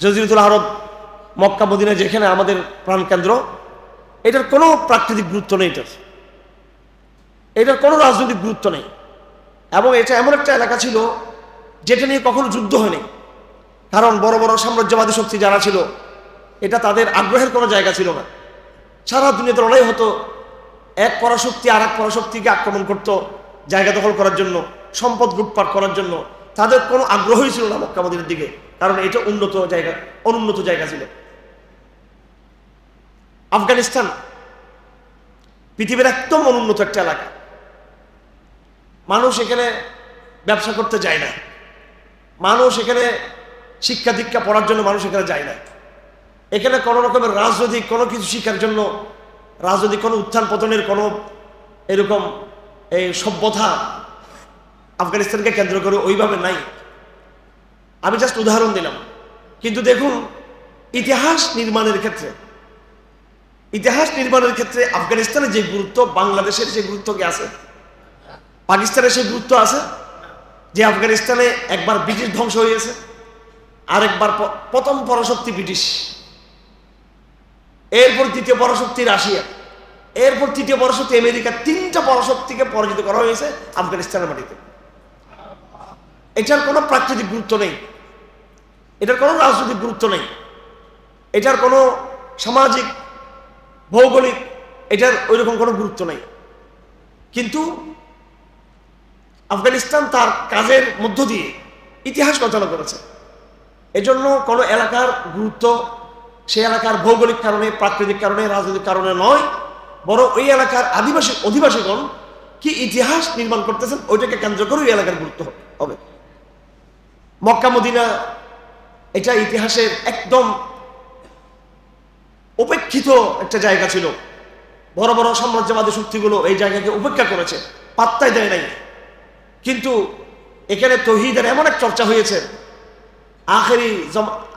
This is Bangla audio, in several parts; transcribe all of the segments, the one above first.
জজিরাতুল আরব, মক্কা মদিনা যেখানে আমাদের প্রাণকেন্দ্র, এটার কোনো প্রাকৃতিক গুরুত্ব নেই, এটার কোনো রাজনৈতিক গুরুত্ব নেই। এবং এটা এমন একটা এলাকা ছিল যেটা নিয়ে কখনো যুদ্ধ হয়নি, কারণ বড় বড় সাম্রাজ্যবাদী শক্তি যারা ছিল এটা তাদের আগ্রহের কোনো জায়গা ছিল না। সারা দুনিয়াতে লড়াই হতো, এক পরাশক্তি আর এক পরাশক্তিকে আক্রমণ করত জায়গা দখল করার জন্য, সম্পদ লুটপাট করার জন্য। তাদের কোনো আগ্রহই ছিল না মক্কা মদিনার দিকে, কারণ এটা অনুন্নত জায়গা ছিল। আফগানিস্তান পৃথিবীর একদম অনুন্নত একটা এলাকা, মানুষ এখানে ব্যবসা করতে যায় না, মানুষ এখানে শিক্ষা দীক্ষা পড়ার জন্য মানুষ এখানে যায় না। এখানে কোনো রকমের রাজনৈতিক কোনো কিছু শিক্ষার জন্য, রাজনৈতিক কোনো উত্থান পতনের কোনো এরকম এই সভ্যতা আফগানিস্তানকে কেন্দ্র করে ওইভাবে নাই। আমি জাস্ট উদাহরণ দিলাম। কিন্তু দেখুন, ইতিহাস নির্মাণের ক্ষেত্রে আফগানিস্তানের যে গুরুত্ব, বাংলাদেশের যে গুরুত্ব কি আছে? পাকিস্তানের সেই গুরুত্ব আছে? যে আফগানিস্তানে একবার ব্রিটিশ ধ্বংস হয়েছে, আরেকবার প্রথম পরাশক্তি ব্রিটিশ, এরপর দ্বিতীয় পরাশক্তি রাশিয়া, এরপর তৃতীয় পরাশক্তি আমেরিকা, তিনটা পরাশক্তিকে পরাজিত করা হয়েছে আফগানিস্তানের মাটিতে। এটার কোনো প্রাকৃতিক গুরুত্ব নেই, এটার কোনো রাজনৈতিক গুরুত্ব নেই, এটার কোনো সামাজিক ভৌগোলিক এটার ওইরকম কোনো গুরুত্ব নেই। কিন্তু আফগানিস্তান তার কাজের মধ্য দিয়ে ইতিহাস রচনা করেছে। এজন্য কোনো এলাকার গুরুত্ব সেই এলাকার ভৌগোলিক কারণে, প্রাকৃতিক কারণে, রাজনৈতিক কারণে নয়, বরং ওই এলাকার অধিবাসীগণ কি ইতিহাস নির্মাণ করতেছেন ওইটাকে কেন্দ্র করে ওই এলাকার গুরুত্ব হবে। মক্কা মদিনা এটা ইতিহাসের একদম উপেক্ষিত একটা জায়গা ছিল। বড় বড় সাম্রাজ্যবাদী শক্তিগুলো এই জায়গাকে উপেক্ষা করেছে, পাত্তাই দেয় নাই। কিন্তু এখানে তৌহিদের এমন এক চর্চা হয়েছে,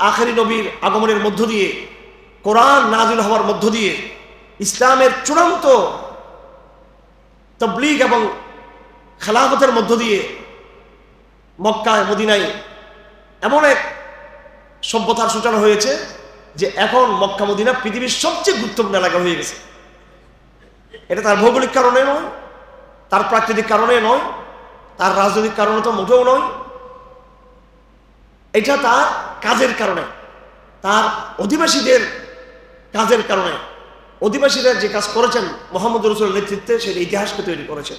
আখেরি নবীর আগমনের মধ্য দিয়ে, কোরআন নাজিল হওয়ার মধ্য দিয়ে, ইসলামের চূড়ান্ত তাবলীগ এবং খেলাফতের মধ্য দিয়ে মক্কায় মদিনায় এমন এক সভ্যতার সূচনা হয়েছে যে এখন মক্কা মদিনা পৃথিবীর সবচেয়ে গুরুত্বপূর্ণ এলাকা হয়ে গেছে। এটা তার ভৌগোলিক কারণে নয়, তার প্রাকৃতিক কারণে নয়, তার রাজনৈতিক কারণে তো মোটেও নয়, এটা তার কাজের কারণে, তার অধিবাসীদের কাজের কারণে। অধিবাসীরা যে কাজ করেছেন মুহাম্মদ রাসূলের নেতৃত্বে, সেটা ইতিহাসকে তৈরি করেছে।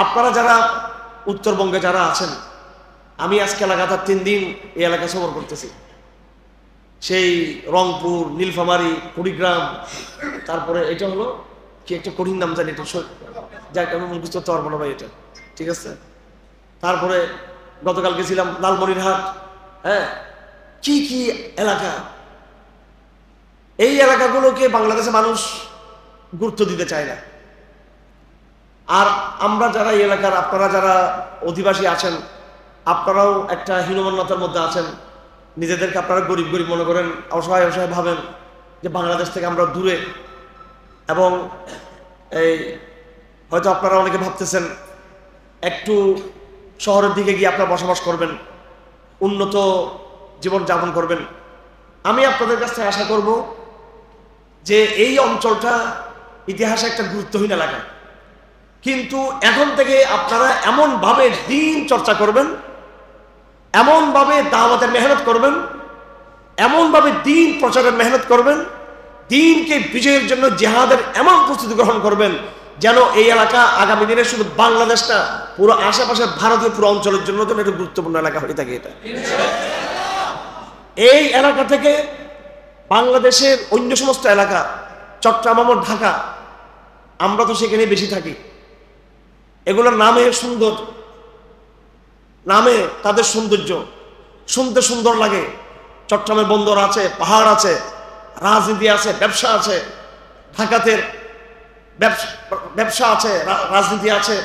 আপনারা যারা উত্তরবঙ্গে যারা আছেন, আমি আজকে লাগাতার 3 দিন এই এলাকা সফর করতেছি। সেই রংপুর, নীলফামারী, কুড়িগ্রাম, তারপরে এটা হলো কি একটা কঠিন নাম জানি, এটা যাকে আমি মুখস্থ করতে পারবো না ভাই, এটা ঠিক আছে। তারপরে গতকাল গেছিলাম লালমনিরহাট। হ্যাঁ, কি কি এলাকা! এই এলাকাগুলোকে বাংলাদেশের মানুষ গুরুত্ব দিতে চায় না। আর আমরা যারা এই এলাকার, আপনারা যারা অধিবাসী আছেন, আপনারাও একটা হীনমন্যতার মধ্যে আছেন। নিজেদেরকে আপনারা গরিব গরিব মনে করেন, অসহায় অসহায় ভাবেন যে বাংলাদেশ থেকে আমরা দূরে। এবং এই হয়তো আপনারা অনেকে ভাবতেছেন একটু শহরের দিকে গিয়ে আপনারা বসবাস করবেন, উন্নত জীবন যাপন করবেন। আমি আপনাদের কাছ থেকে আশা করব যে এই অঞ্চলটা ইতিহাসে একটা গুরুত্বহীন এলাকা, কিন্তু এখন থেকে আপনারা এমনভাবে দিন চর্চা করবেন, এমনভাবে দাওয়াতের মেহনত করবেন, এমনভাবে দিন প্রচারের মেহনত করবেন, দিনকে বিজয়ের জন্য জিহাদের এমন প্রস্তুতি গ্রহণ করবেন যেন এই এলাকা আগামী দিনে শুধু বাংলাদেশ না, পুরো আশেপাশের ভারতীয় পুরো অঞ্চলের জন্য তো একটা গুরুত্বপূর্ণ এলাকা হয়ে থাকে। এটা এই এলাকা থেকে বাংলাদেশের অন্য সমস্ত এলাকা, চট্টগ্রাম, ঢাকা, আমরা তো সেখানে বেশি থাকি। এগুলোর নামে সুন্দর, নামে তাদের সৌন্দর্য, শুনতে সুন্দর লাগে। চট্টগ্রামের বন্দর আছে, পাহাড় আছে, রাজনীতি আছে, ব্যবসা আছে। ঢাকাতে ব্যবসা আছে, রাজনীতি আছে।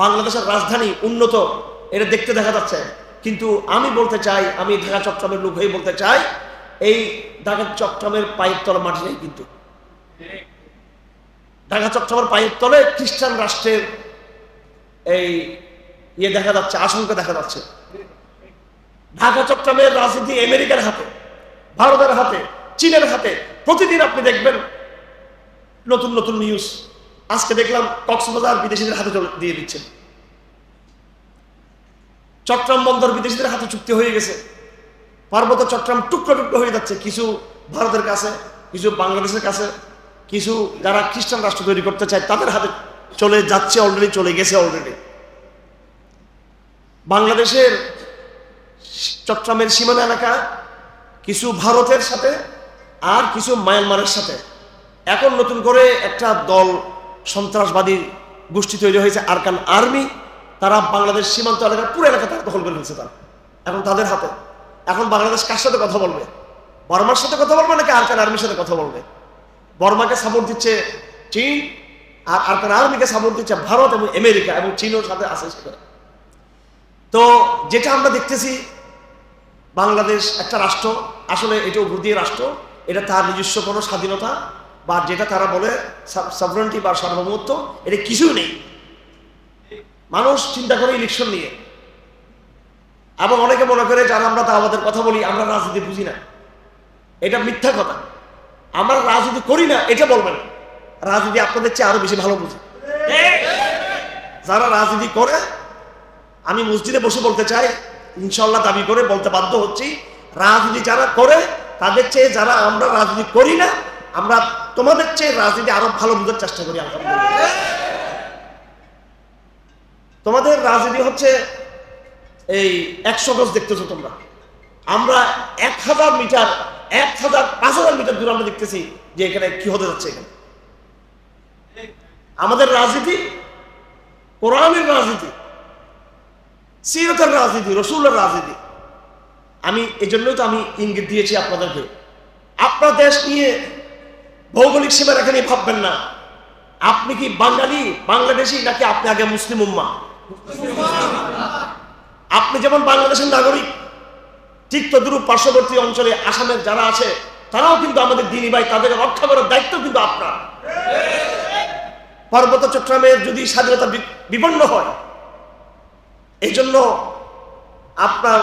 বাংলাদেশের রাজধানী উন্নত, এটা দেখতে দেখা যাচ্ছে। কিন্তু আমি বলতে চাই, আমি ঢাকা চট্টগ্রামের লোক হয়ে বলতে চাই, এই ঢাকা চট্টগ্রামের পায়ের তলা মাটি নেই। কিন্তু ঢাকা চট্টগ্রামের পায়ের তলে খ্রিস্টান রাষ্ট্রের এই দেখা যাচ্ছে, আশঙ্কা দেখা যাচ্ছে। ঢাকা চট্টগ্রামের রাজনীতি আমেরিকার হাতে, ভারতের হাতে, চীনের হাতে। প্রতিদিন আপনি দেখবেন নতুন নতুন নিউজ। আজকে দেখলাম কক্সবাজার বিদেশিদের হাতে দিয়ে দিচ্ছেন, চট্টগ্রাম বন্দর বিদেশিদের হাতে চুক্তি হয়ে গেছে, পার্বত্য চট্টগ্রাম টুকরো টুকরো হয়ে যাচ্ছে, কিছু ভারতের কাছে, কিছু বাংলাদেশের কাছে, কিছু যারা খ্রিস্টান রাষ্ট্র তৈরি করতে চায় তাদের হাতে চলে যাচ্ছে, অলরেডি চলে গেছে অলরেডি। বাংলাদেশের চট্টগ্রামের সীমানা এলাকা কিছু ভারতের সাথে আর কিছু মায়ানমারের সাথে এখন নতুন করে একটা দল সন্ত্রাসবাদী গোষ্ঠী তৈরি হয়েছে, আরকান আর্মি। তারা বাংলাদেশ সীমান্ত এলাকার পুরো এলাকা তারা দখল করে ফেলছে, তারা এখন তাদের হাতে। এখন বাংলাদেশ কার সাথে কথা বলবে? বর্মার সাথে কথা বলবে নাকি আরকান আর্মির সাথে কথা বলবে? বর্মাকে সাপোর্ট দিচ্ছে চীন, আর আরকান আর্মিকে সাপোর্ট দিচ্ছে ভারত এবং আমেরিকা, এবং চীনের সাথে আছে সেখানে। তো যেটা আমরা দেখতেছি, বাংলাদেশ একটা রাষ্ট্র, আসলে এটা উপর দিয়ে রাষ্ট্র, এটা তার নিজস্ব কোনো স্বাধীনতা বা যেটা তারা বলে সভরেন্টি বা সার্বভৌমত্ব, এটা কিছুই নেই। মানুষ চিন্তা করে ইলেকশন নিয়ে, এবং অনেকে মনে করে যারা আমরা তা আমাদের কথা বলি আমরা রাজনীতি বুঝি না, এটা মিথ্যা কথা। আমরা রাজনীতি করি না এটা বলবেন, রাজনীতি আপনাদের চেয়ে আরো বেশি ভালো বুঝি। যারা রাজনীতি করে, আমি মসজিদে বসে বলতে চাই, ইনশাল্লাহ দাবি করে বলতে বাধ্য হচ্ছি, রাজনীতি যারা করে তাদের চেয়ে যারা আমরা রাজনীতি করি না, আমরা তোমাদের চেয়ে রাজনীতি আরো ভালো বুঝার চেষ্টা করি। আলহামদুলিল্লাহ। তোমাদের রাজনীতি হচ্ছে এই 100 গজ দেখতেছো তোমরা, আমরা 1000 মিটার 5000 মিটার দূরে আমরা দেখতেছি যে এখানে কি হতে যাচ্ছে। এখানে আমাদের রাজনীতি কোরআনের রাজনীতি, সিরাতের রাজনীতি, রসুলের রাজনীতি। আমি এই জন্যই তো আমি ইঙ্গিত দিয়েছি আপনাদেরকে, আপনার দেশ নিয়ে ভৌগোলিক সীমা রেখা নিয়ে ভাববেন না। আপনি কি বাঙালি, বাংলাদেশি, নাকি আপনি আগে মুসলিম উম্মাহ? আপনি যেমন বাংলাদেশের নাগরিক, ঠিক তদ্রুপ পার্শ্ববর্তী অঞ্চলে আসামের যারা আছে তারাও কিন্তু আমাদের দিনী ভাই, তাদের রক্ষা করার দায়িত্ব কিন্তু আপনার। পার্বত্য চট্টগ্রামের যদি স্বাধীনতা বিপন্ন হয়, এই জন্য আপনার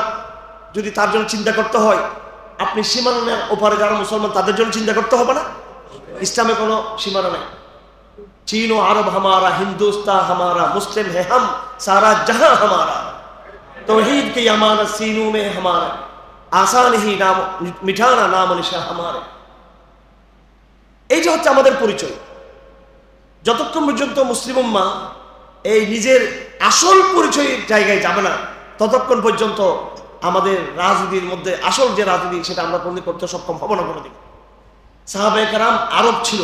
যদি তার জন্য চিন্তা করতে হয়, আপনি সীমানার ওপারে যারা মুসলমান তাদের জন্য চিন্তা করতে হবে না? ইসলামে কোনো সীমানা নেই। चीन और अरब हमारा, हिंदुस्तान हमारा, मुस्लिम है हम, सारा जहां हमारा, तौहीद की अमानत सीनों में हमारा, आसान ही नाम मिठाना नाम निशा हमारे। এই যে হচ্ছে আমাদের পরিচয়। যতক্ষণ পর্যন্ত মুসলিম উম্মাহ এই নিজের আসল পরিচয়ের জায়গায় যাবে না, ততক্ষণ পর্যন্ত আমাদের রাজনীতির মধ্যে আসল যে রাজনীতি সেটা আমরা কোনদিন করতে সক্ষম হব না কোনোদিন। সাহাবায়ে কেরাম আরব ছিল,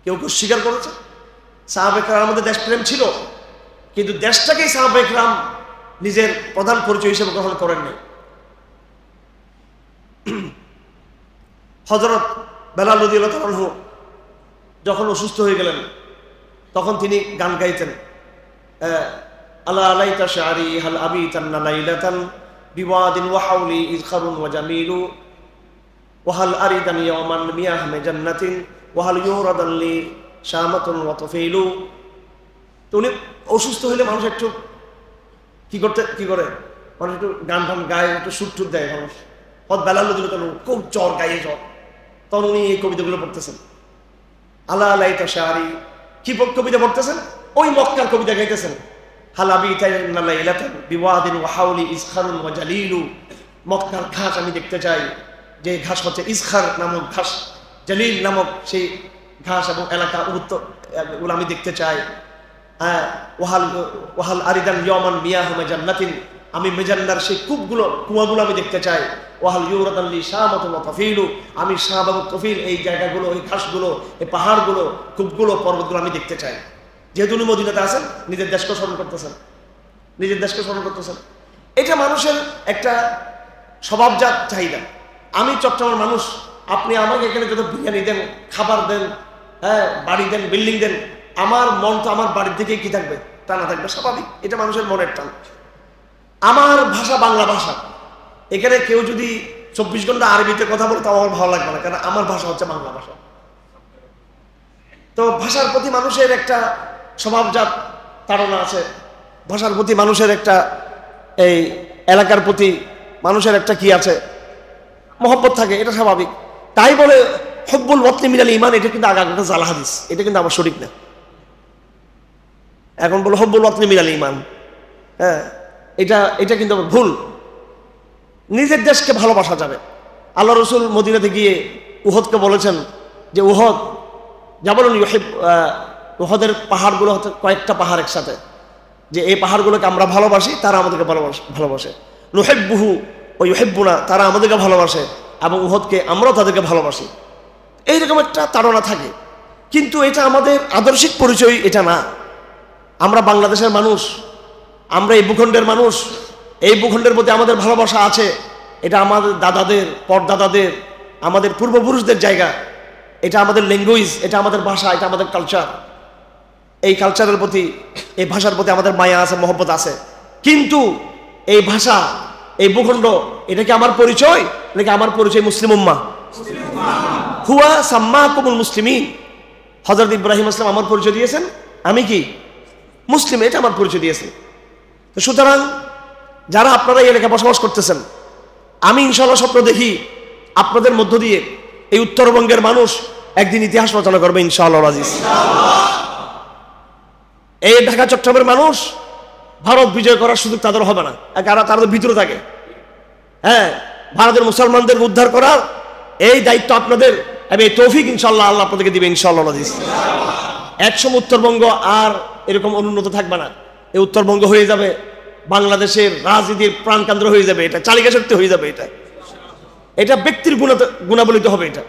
কেউ কেউ স্বীকার করেছে। সাহাবায়ে কেরামের মধ্যে দেশপ্রেম ছিল, কিন্তু দেশটাকেই সাহাবায়ে কেরাম নিজের প্রধান পরিচয় হিসেবে গ্রহণ করেননি। হযরত বেলাল রাদিয়াল্লাহু আনহু যখন অসুস্থ হয়ে গেলেন, তখন তিনি গান গাইতেন, আলা আলাইতা শারি হাল আবিতান্না লাইলাতান বিওয়াদিন ওয়া হাওলি ইজখারুন ওয়া জামিলু ওয়া হাল আরিদান ইয়াওমান মিয়াহ মে জান্নাতিন ওয়া হাল ইউরাদান লি শামাতুন ওয়া তুফিলু। তো উনি অসুস্থ হলে মানুষ একটু কি করে মানুষ একটু গান টান গায়ে, একটু সুর টুর দেয় মানুষ। হযরত বেলাল রাদিয়াল্লাহু আনহু খুব জ্বর, গায়ে জ্বর, তখন উনি এই কবিতাগুলো পড়তেছেন। আলা আলাইতা শারি, কি কবিতা পড়তেছেন? ওই মক্কার কবিতা গাইতেছেন। হাল আবিতান্না লাইলাতান বিওয়াদিন ওয়া হাওলি ইজখারুন ওয়া জালিলু। মক্কার ঘাস আমি দেখতে চাই, যে ঘাস হচ্ছে ইজখার নামক ঘাস, জালিল নামক সেই ঘাস এবং এলাকা ওগুলো আমি দেখতে চাই। ওয়াহাল আরিদান ইয়ামান মিয়াহ মে জান্নাতিন, আমি মেজান্নার সেই কুয়াগুলো আমি দেখতে চাই। ওয়াহাল ইউরাদান লি শামাতুন ওয়া তুফিলু, আমি শাম এবং তুফিল এই জায়গাগুলো, এই ঘাসগুলো, এই পাহাড়গুলো, কূপগুলো, পর্বতগুলো আমি দেখতে চাই। যেহেতু উনি মদিনাতে আছেন, নিজের দেশকে স্মরণ করতেছেন। এটা মানুষের একটা স্বভাবজাত চাহিদা। আমি চট্টগ্রামের মানুষ, আপনি আমাকে এখানে যত বিরিয়ানি দেন, খাবার দেন, বাড়ি দেন, বিল্ডিং দেন, আমার মন তো আমার বাড়ির দিকেই কি থাকবে, টানা থাকবে, স্বাভাবিক। এটা মানুষের মনের টান। আমার ভাষা বাংলা ভাষা, এখানে কেউ যদি 24 ঘন্টা আরবিতে কথা বলে তাও আমার ভালো লাগবে না, কারণ আমার ভাষা হচ্ছে বাংলা ভাষা। তো ভাষার প্রতি মানুষের একটা স্বভাবজাত তাড়না আছে, ভাষার প্রতি মানুষের একটা, এই এলাকার প্রতি মানুষের একটা কি আছে, মহব্বত থাকে, এটা স্বাভাবিক। তাই বলে হুব্বুল ওয়াতনি মিনাল ঈমান, এটা কিন্তু আগাগোড়া জাল হাদিস, এটা কিন্তু আমার সঠিক না। এখন বলো হুব্বুল ওয়াতনি মিনাল ঈমান, হ্যাঁ, এটা কিন্তু ভুল। নিজের দেশকে ভালোবাসা যাবে। আল্লাহ রসুল মদিনাতে গিয়ে উহদকে বলেছেন যে উহদ জাবালুন ইউহিব, উহদের পাহাড়গুলো হচ্ছে কয়েকটা পাহাড় একসাথে, যে এই পাহাড়গুলোকে আমরা ভালোবাসি, তারা আমাদেরকে ভালোবাসে। নুহিব্বুহু ওয়া ইউহিব্বুনা, তারা আমাদেরকে ভালোবাসে এবং উহদকে আমরাও তাদেরকে ভালোবাসি। এইরকম একটা তাড়না থাকে, কিন্তু এটা আমাদের আদর্শিক পরিচয় এটা না। আমরা বাংলাদেশের মানুষ, আমরা এই ভূখণ্ডের মানুষ, এই ভূখণ্ডের প্রতি আমাদের ভালোবাসা আছে। এটা আমাদের দাদাদের, পরদাদাদের, আমাদের পূর্বপুরুষদের জায়গা, এটা আমাদের ল্যাঙ্গুয়েজ, এটা আমাদের ভাষা, এটা আমাদের কালচার। এই কালচারের প্রতি, এই ভাষার প্রতি আমাদের মায়া আছে, মহব্বত আছে। কিন্তু এই ভাষা, এই ভূখণ্ড, এটা কি আমার পরিচয় নাকি আমার পরিচয় মুসলিম উম্মাহ? হুয়া সাম্মাকুমুল মুসলিমিন। হযরত ইব্রাহিম আসলাম আমার পরিচয় দিয়েছেন, আমি কি মুসলিম, এটা আমার পরিচয় দিয়েছেন। তো সুতরাং যারা আপনারা এই এলাকায় বসবাস করতেছেন, আমি ইনশাআল্লাহ স্বপ্ন দেখি আপনাদের মধ্য দিয়ে এই উত্তরবঙ্গের মানুষ একদিন ইতিহাস রচনা করবে ইনশাআল্লাহ আজিজ। এই ঢাকা চট্টগ্রামের মানুষ ভারত বিজয় করার সুযোগ তাদের হবে না, তারা তো ভিতরে থাকে। হ্যাঁ, ভারতের মুসলমানদের উদ্ধার করার এই দায়িত্ব আপনাদের, এবং এই তৌফিক ইনশাআল্লাহ আল্লাহ আপনাদেরকে দিবে ইনশাআল্লাহ আজিজ। একসময় উত্তরবঙ্গ আর এরকম অনুন্নত থাকবে না, এই উত্তরবঙ্গ হয়ে যাবে বাংলাদেশের রাজনীতির প্রাণকেন্দ্র হয়ে যাবে, এটা চালিকা শক্তি হয়ে যাবে। এটা ব্যক্তির গুণাবলিতে হবে, এটা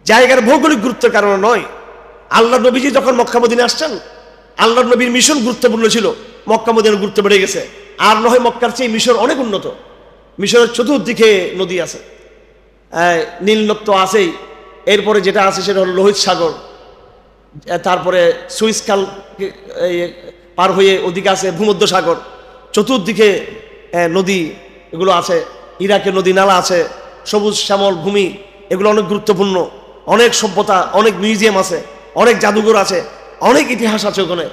জায়গার ভৌগোলিক গুরুত্বের কারণে নয়। আল্লাহ নবীজি যখন মক্কা মদিনা আসছেন, আল্লাহ নবীর মিশন গুরুত্বপূর্ণ ছিল, মক্কা মদিনার গুরুত্ব বেড়ে গেছে। আর নয় মক্কার চেয়ে মিশর অনেক উন্নত। মিশরের চতুর্দিকে নদী আছে, নীল নদ তো আছেই, এরপরে যেটা আছে সেটা হলো লোহিত সাগর, তারপরে সুইস খাল পার হয়ে ওদিকে আছে ভূমধ্য সাগর, চতুর্দিকে নদী এগুলো আছে, ইরাকের নদী নালা আছে, সবুজ শ্যামল ভূমি, এগুলো অনেক গুরুত্বপূর্ণ। অনেক সভ্যতা, অনেক মিউজিয়াম আছে, অনেক জাদুঘর আছে, অনেক ইতিহাস আছে ওখানে।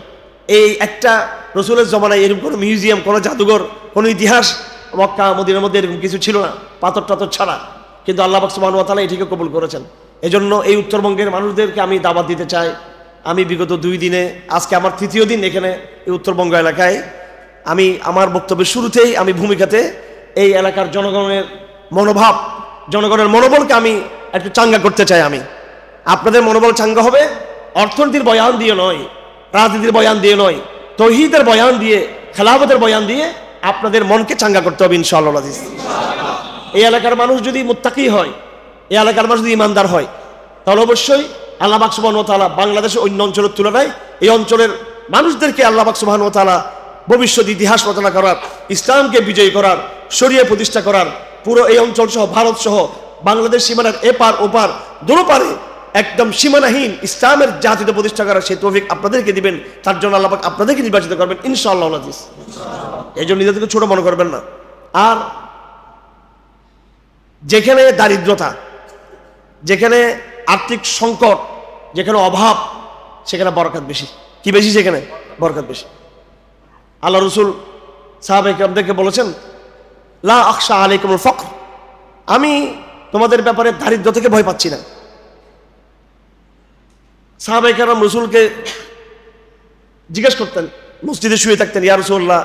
এই একটা রসুলের জমানায় এরকম কোনো মিউজিয়াম, কোনো জাদুঘর, কোনো ইতিহাস মক্কা মদিনার মধ্যে এরকম কিছু ছিল না, পাথর টাথর ছাড়া। কিন্তু আল্লাহ পাক সুবহানাহু ওয়া তাআলা এটিকে কবুল করেছেন। এজন্য এই উত্তরবঙ্গের মানুষদেরকে আমি দাওয়াত দিতে চাই। আমি বিগত 2 দিনে, আজকে আমার 3য় দিন এখানে এই উত্তরবঙ্গ এলাকায়। আমি আমার বক্তব্যের শুরুতেই আমি ভূমিকাতে এই এলাকার জনগণের মনোভাব, জনগণের মনোবলকে আমি একটু চাঙ্গা করতে চাই। আমি আপনাদের মনোবল চাঙ্গা হবে অর্থনীতির বয়ান দিয়ে নয়, রাজনীতির বয়ান দিয়ে নয়, তৌহিদের বয়ান দিয়ে, খেলাফতের বয়ান দিয়ে আপনাদের মনকে চাঙ্গা করতে হবে ইনশাআল্লাহ আজিজ। এই এলাকার মানুষ যদি মুত্তাকি হয়, এই এলাকার মানুষ যদি ইমানদার হয়, তাহলে অবশ্যই আল্লাহ পাক সুবহানাহু ওয়া তাআলা বাংলাদেশের অন্য অঞ্চলের তুলনায় এই অঞ্চলের মানুষদেরকে আল্লাহ পাক সুবহানাহু ওয়া তাআলা ভবিষ্যৎ ইতিহাস রচনা করার, ইসলামকে বিজয়ী করার, শরিয়া প্রতিষ্ঠা করার, পুরো এই অঞ্চল সহ ভারত সহ বাংলাদেশ সীমানার এপার ওপার দোনোপারে একদম সীমানাহীন ইসলামের জাতিতে প্রতিষ্ঠা করার সেই তৌফিক আপনাদেরকে দিবেন। তার জন্য আল্লাহ পাক আপনাদেরকে নির্বাচিত করবেন ইনশাআল্লাহ আজিজ। এই জন্য নিজেদেরকে ছোট মনে করবেন না। আর যেখানে দারিদ্রতা, যেখানে আর্থিক সংকট, যেখানে অভাব, সেখানে বরকত বেশি। কি বেশি? সেখানে বরকত বেশি। আল্লাহ রসুল সাহাবায়ে কেরামদেরকে বলেছেন, লা আখশা আলাইকুমুল ফকর, আমি তোমাদের ব্যাপারে দারিদ্র থেকে ভয় পাচ্ছি না। সাহাবায়ে কেরাম রসুলকে জিজ্ঞেস করতেন, মসজিদে শুয়ে থাকতেন, ইয়া রাসূলুল্লাহ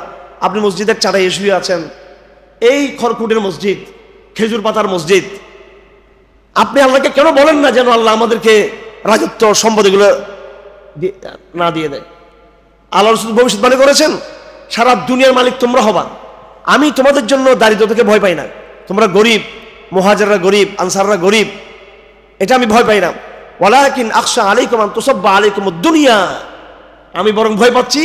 আপনি মসজিদের চারাইয়ে শুয়ে আছেন, এই খড়কুটের মসজিদ, খেজুর পাতার মসজিদ, আপনি আল্লাহকে কেন বলেন না যেন আল্লাহ আমাদেরকে রাজত্ব সম্পদ এগুলো না দিয়ে দেয়? আল্লাহ রাসূল ভবিষ্যৎবাণী করেছেন, সারা দুনিয়ার মালিক তোমরা হবা, আমি তোমাদের জন্য দারিদ্র থেকে ভয় পাই না। তোমরা গরিব, মুহাজিররা গরিব, আনসাররা গরিব, এটা আমি ভয় পাই না। ওয়ালাকিন আখশা আলাইকুম আন তুসাব্বা আলাইকুমুদ দুনিয়া, আমি বরং ভয় পাচ্ছি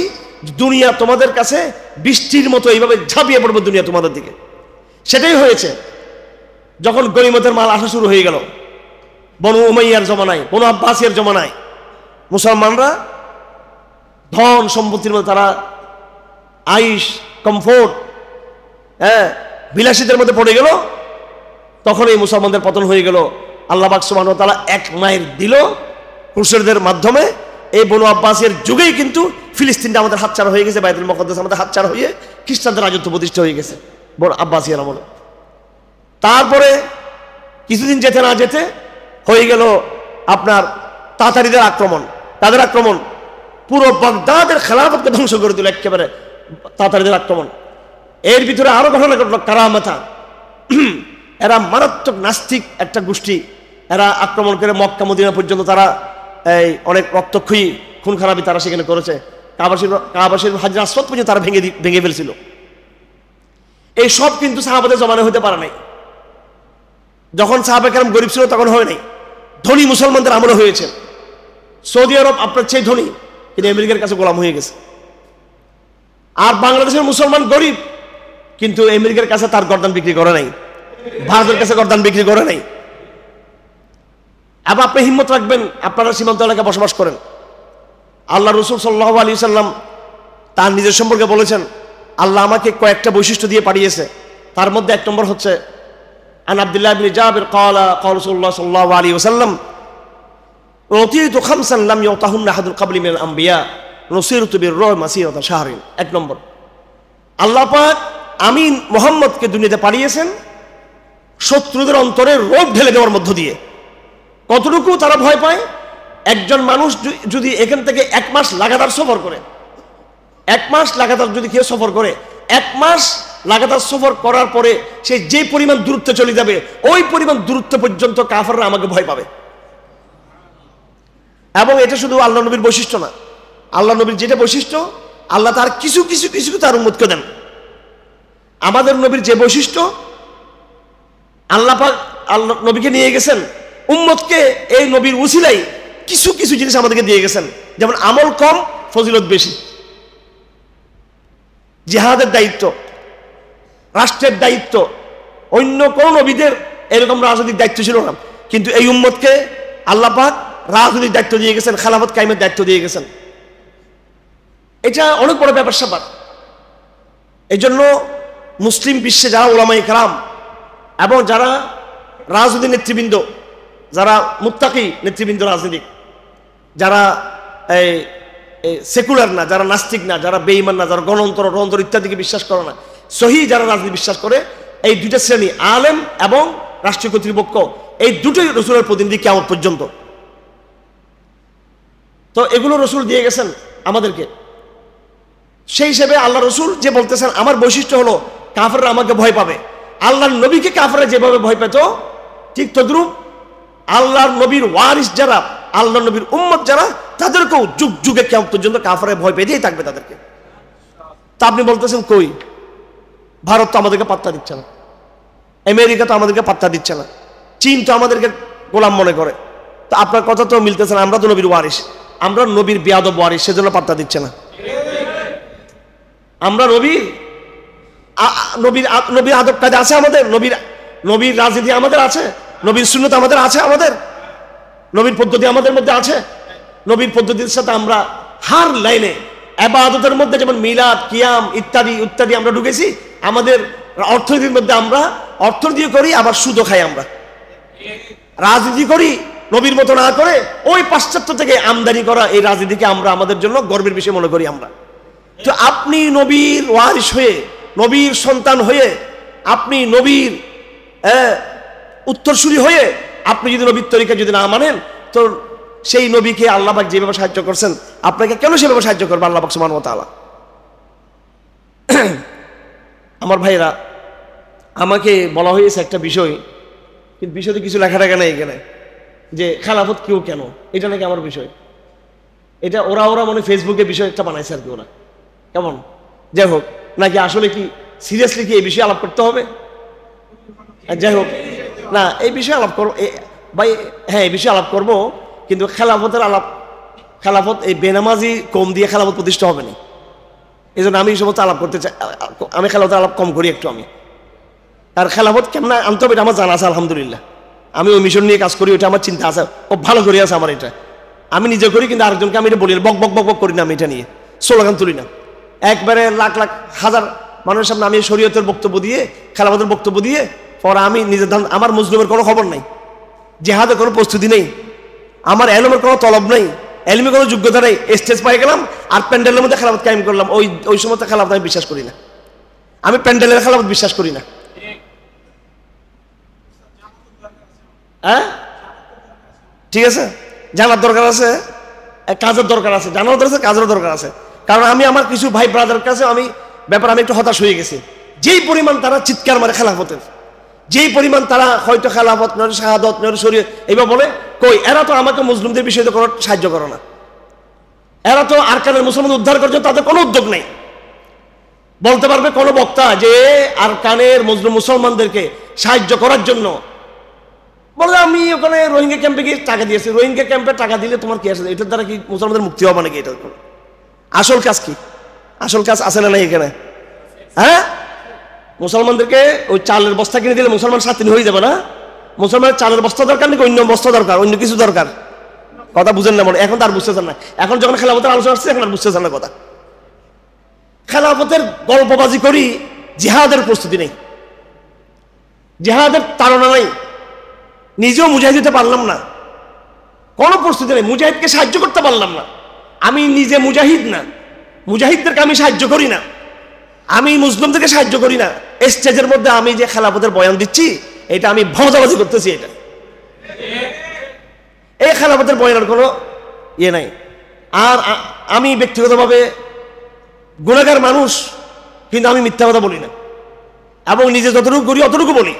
দুনিয়া তোমাদের কাছে বৃষ্টির মতো এইভাবে ঝাঁপিয়ে পড়বে দুনিয়া তোমাদের দিকে। সেটাই হয়েছে যখন গনিমতের মাল আসা শুরু হয়ে গেল বনু উমাইয়ার জমানায়, বনু আব্বাসিয়ার জমানায়। মুসলমানরা ধন সম্পত্তির মধ্যে তারা আইস, কমফোর্ট, বিলাসিতার মধ্যে পড়ে গেল। তখন এই মুসলমানদের পতন হয়ে গেল। আল্লাহ পাক সুবহানাহু ওয়া তাআলা এক মায়ের দিল ক্রুসেডদের মাধ্যমে। এই বনু আব্বাসের যুগেই কিন্তু ফিলিস্তিনটা আমাদের হাতছাড়া হয়ে গেছে, বাইতুল মুকাদ্দাস আমাদের হাতছাড়া হয়ে খ্রিস্টানদের রাজত্ব প্রতিষ্ঠা হয়ে গেছে বনু আব্বাসিয়ার আমলে। তারপরে কিছুদিন যেতে না যেতে হয়ে গেল আপনার তাতারিদের আক্রমণ। তাদের আক্রমণ পুরো বাগদাদের খেলাফতকে ধ্বংস করে দিল একেবারে, তাতারিদের আক্রমণ। এর ভিতরে আরো ঘটনা ঘটল কারামাতা। এরা মারাত্মক নাস্তিক একটা গোষ্ঠী, এরা আক্রমণ করে মক্কা মদিনা পর্যন্ত তারা এই অনেক রক্তক্ষয়ী খুন খারাপি তারা সেখানে করেছে। কাবাশির হাজরা আসওয়াদ পর্যন্ত তারা ভেঙে ফেলছিল। এই সব কিন্তু সাহাবাদের জমানে হতে পারে নাই। যখন সাহাবা কেরাম গরিব ছিল তখন হয় নাই, ধনী মুসলমানদের আমলে হয়েছে। সৌদি আরব আপনার চেয়ে ধনী, কিন্তু আমেরিকার কাছে গোলাম হয়ে গেছে। আর বাংলাদেশের মুসলমান গরিব, কিন্তু আমেরিকার কাছে তার গর্দান বিক্রি করে নাই, ভারতের কাছে গর্দান বিক্রি করে নাই। আবার আপনি হিম্মত রাখবেন, আপনারা সীমান্ত এলাকায় বসবাস করেন। আল্লাহ রসুল সাল্লাল্লাহু আলাইহি সাল্লাম তার নিজের সম্পর্কে বলেছেন, আল্লাহ আমাকে কয়েকটা বৈশিষ্ট্য দিয়ে পাঠিয়েছে। তার মধ্যে এক নম্বর হচ্ছে, আন আব্দুল্লাহ ইবনে জাবির ক্বালা ক্বালা রাসূলুল্লাহ সাল্লাল্লাহু আলাইহি ওয়াসাল্লাম উতিতু খামসান লাম ইউতাহুন্না আহাদুন ক্বাবলি মিনাল আমবিয়া নুসিরতু বির-রুহ মাসিরাতা শাহরিন। এক নম্বর, আল্লাহ পাক আমি মুহাম্মদকে দুনিয়াতে পাঠিয়েছেন শত্রুদের অন্তরে রোগ ঢেলে দেওয়ার মধ্য দিয়ে। কতটুকু তারা ভয় পায়? একজন মানুষ যদি এখান থেকে 1 মাস লাগাতার সফর করে, 1 মাস লাগাতার যদি কেউ সফর করে, 1 মাস লাগাতার সফর করার পরে সে যে পরিমাণ দূরত্বে চলে যাবে, ওই পরিমাণ দূরত্ব পর্যন্ত কাফেররা আমাকে ভয় পাবে। এবং এটা শুধু আল্লাহ নবীর বৈশিষ্ট্য না, আল্লাহ নবীর যেটা বৈশিষ্ট্য আল্লাহ তার কিছু কিছু কিছু তার উম্মতকে দেন। আমাদের নবীর যে বৈশিষ্ট্য, আল্লাহ পাক আল্লাহ নবীকে নিয়ে গেছেন, উম্মতকে এই নবীর উসিলাই কিছু কিছু জিনিস আমাদেরকে দিয়ে গেছেন। যেমন আমল কম, ফজিলত বেশি, জিহাদের দায়িত্ব, রাষ্ট্রের দায়িত্ব। অন্য কোন নবীদের এরকম রাজনৈতিক দায়িত্ব ছিল না, কিন্তু এই উম্মতকে আল্লাহ পাক রাজনৈতিক দায়িত্ব দিয়ে গেছেন, খেলাফত কায়েমের দায়িত্ব দিয়ে গেছেন। এটা অনেক বড় ব্যাপার স্যাপার। এই জন্য মুসলিম বিশ্বে যারা উলামায়ে কেরাম এবং যারা রাজনৈতিক নেতৃবৃন্দ, যারা মুত্তাকি নেতৃবৃন্দ, রাজনীতিক, যারা এই সেকুলার না, যারা নাস্তিক না, যারা বেঈমান না, যারা গণতন্ত্র রণতন্ত্র ইত্যাদিকে বিশ্বাস করে না, সহি যারা রাজনীতি বিশ্বাস করে, এই দুইটা শ্রেণী, আলেম এবং রাষ্ট্রীয় কর্তৃপক্ষ, এই দুটোই রসুলের প্রতিনিধি কিয়ামত পর্যন্ত। তো এগুলো রসুল দিয়ে গেছেন আমাদেরকে। সেই হিসেবে আল্লাহ রসুল যে বলতেছেন আমার বৈশিষ্ট্য হলো কাফেররা আমাকে ভয় পাবে, আল্লাহর নবীকে কাফেররা যেভাবে ভয় পেত, ঠিক তদ্রুপ আল্লাহর নবীর ওয়ারিস যারা, আল্লাহর নবীর উম্মত যারা, তাদেরকেও যুগ যুগে কিয়ামত পর্যন্ত কাফেররা ভয় পেতেই থাকবে তাদেরকে। তা আপনি বলতেছেন কই? ভারত তো আমাদেরকে পাত্তা দিচ্ছে না, আমেরিকা তো আমাদেরকে পাত্তা দিচ্ছে না, চীন তো আমাদেরকে গোলাম মনে করে। তো আপনার কথা তো মিলতেছে না, আমরা তো নবীর ওয়ারিস, আমরা নবীর বিয়াদব ওয়ারিস, সেজন্য পাত্তা দিচ্ছে না। আমরা নবীর আদব কাজে আছে আমাদের, নবীর রাজনীতি আমাদের আছে, নবীর সুন্নত আমাদের আছে, আমাদের নবীর পদ্ধতি আমাদের মধ্যে আছে। নবীর পদ্ধতির সাথে আমরা হার লাইনে ইবাদতের মধ্যে যেমন মিলাদ, কিয়াম ইত্যাদি ইত্যাদি আমরা ঢুকেছি। আমাদের অর্থনীতির মধ্যে আমরা অর্থনীতি করি, আবার সুদও খাই। আমরা রাজনীতি করি নবীর মতো না করে, ওই পাশ্চাত্য থেকে আমদানি করা এই রাজনীতিকে আমরা আমাদের জন্য গর্বের বিষয় মনে করি আমরা। তো আপনি নবীর ওয়ারিস হয়ে, নবীর সন্তান হয়ে, আপনি নবীর উত্তরসূরি হয়ে, আপনি যদি নবীর তরিকা যদি না মানেন, তো সেই নবীকে আল্লাহ পাক যেভাবে সাহায্য করছেন, আপনাকে কেন সেভাবে সাহায্য করবে আল্লাহ পাক সুবহানাহু ওয়া তাআলা? আমার ভাইরা, আমাকে বলা হয়েছে একটা বিষয়, কিন্তু বিষয়তে কিছু লেখা টাকা নেই এখানে, যে খেলাফত কেউ কেন, এটা নাকি আমার বিষয়। এটা ওরা মনে ফেসবুকে বিষয় একটা বানাইছে আর কি, ওরা কেমন। যাই হোক, নাকি আসলে কি সিরিয়াসলি কি এই বিষয়ে আলাপ করতে হবে? যাই হোক, না এই বিষয়ে আলাপ করবো ভাই, হ্যাঁ এই বিষয়ে আলাপ করবো, কিন্তু খেলাফতের আলাপ, খেলাফত এই বেনামাজি কম দিয়ে খেলাফত প্রতিষ্ঠা হবে না। এই জন্য আমি এই সমস্ত আলাপ করতে চাই, আমি খেলাফতের আলাপ কম করি একটু আমি। আর খেলাফত কেমন আনতে হবে এটা আমার জানা আছে আলহামদুলিল্লাহ। আমি ওই মিশন নিয়ে কাজ করি, ওইটা আমার চিন্তা আছে, খুব ভালো করে আছে আমার। এটা আমি নিজে করি, কিন্তু আরেকজনকে আমি এটা বলি, বক বক বক বক করি না, আমি এটা নিয়ে স্লোগান তুলি না। একবারে লাখ লাখ হাজার মানুষের সামনে আমি শরীয়তের বক্তব্য দিয়ে, খেলাফতের বক্তব্য দিয়ে পরে আমি নিজের ধান, আমার মজলুমের কোনো খবর নাই, জেহাদের কোনো প্রস্তুতি নেই, আমার এলমের কোনো তলব নেই, এলমের কোনো যোগ্যতা নেই, স্টেজ পাই গেলাম আর প্যান্ডেলের মধ্যে খেলাফত কায়েম করলাম। ওই সময় খেলাফত আমি বিশ্বাস করি না, আমি প্যান্ডেলের খেলাফত বিশ্বাস করি না। হ্যাঁ, ঠিক আছে, জানার দরকার আছে, কাজের দরকার আছে, জানার দরকার আছে, কাজের দরকার আছে। কারণ আমি আমার কিছু ভাই ব্রাদার কাছে আমি একটু হতাশ হয়ে গেছি। যেই পরিমাণ তারা চিৎকার মারে খেলাফতের, যেই পরিমাণ তারা হয়তো খেলাফত নয় শাহাদত নয় শরীয়ত এইবার বলে, কই এরা তো আমাকে মুসলিমদের বিষয়ে কোনো সাহায্য করে না, এরা তো আরকানের মুসলমান উদ্ধার করছে, তাদের কোনো উদ্যোগ নেই। বলতে পারবে কোনো বক্তা যে আরকানের মুসলমানদেরকে সাহায্য করার জন্য? বলে আমি ওখানে রোহিঙ্গা ক্যাম্পে গিয়ে টাকা দিয়েছি। রোহিঙ্গা ক্যাম্পে টাকা দিলে তোমার কি আছে? এটার দ্বারা কি মুসলমানদের মুক্তি হবে নাকি? এটা আসল কাজ কি? আসল কাজ আছে না নাই এখানে? হ্যাঁ, মুসলমানদেরকে ওই চালের বস্তা কিনে দিলে মুসলমান স্বাধীন হয়ে যাবে না? মুসলমানের চালের বস্তা দরকার নাকি অন্য বস্তা দরকার, অন্য কিছু দরকার? কথা বুঝেন না মনে, এখন তো আর বুঝতেছেন না। এখন যখন খেলাফতের আলোচনা আসছে এখন আর বুঝতেছেন না কথা। খেলাফতের গল্পবাজি করি, জিহাদের প্রস্তুতি নেই, জিহাদের তাড়না নাই, নিজেও মুজাহিদ দিতে পারলাম না, কোনো প্রস্তুতি নেই, মুজাহিদকে সাহায্য করতে পারলাম না। আমি নিজে মুজাহিদ না, মুজাহিদদেরকে আমি সাহায্য করি না, আমি মুসলিমদেরকে সাহায্য করি না। স্টেজের মধ্যে আমি যে খেলাফতের বয়ান দিচ্ছি এটা আমি ভজাবাজি করতেছি। এটা এই খেলাফতের বয়ানের কোনো ইয়ে নাই। আর আমি ব্যক্তিগতভাবে গুনাহগার মানুষ, কিন্তু আমি মিথ্যা কথা বলি না, এবং নিজে যতটুকু করি অতটুকু বলি।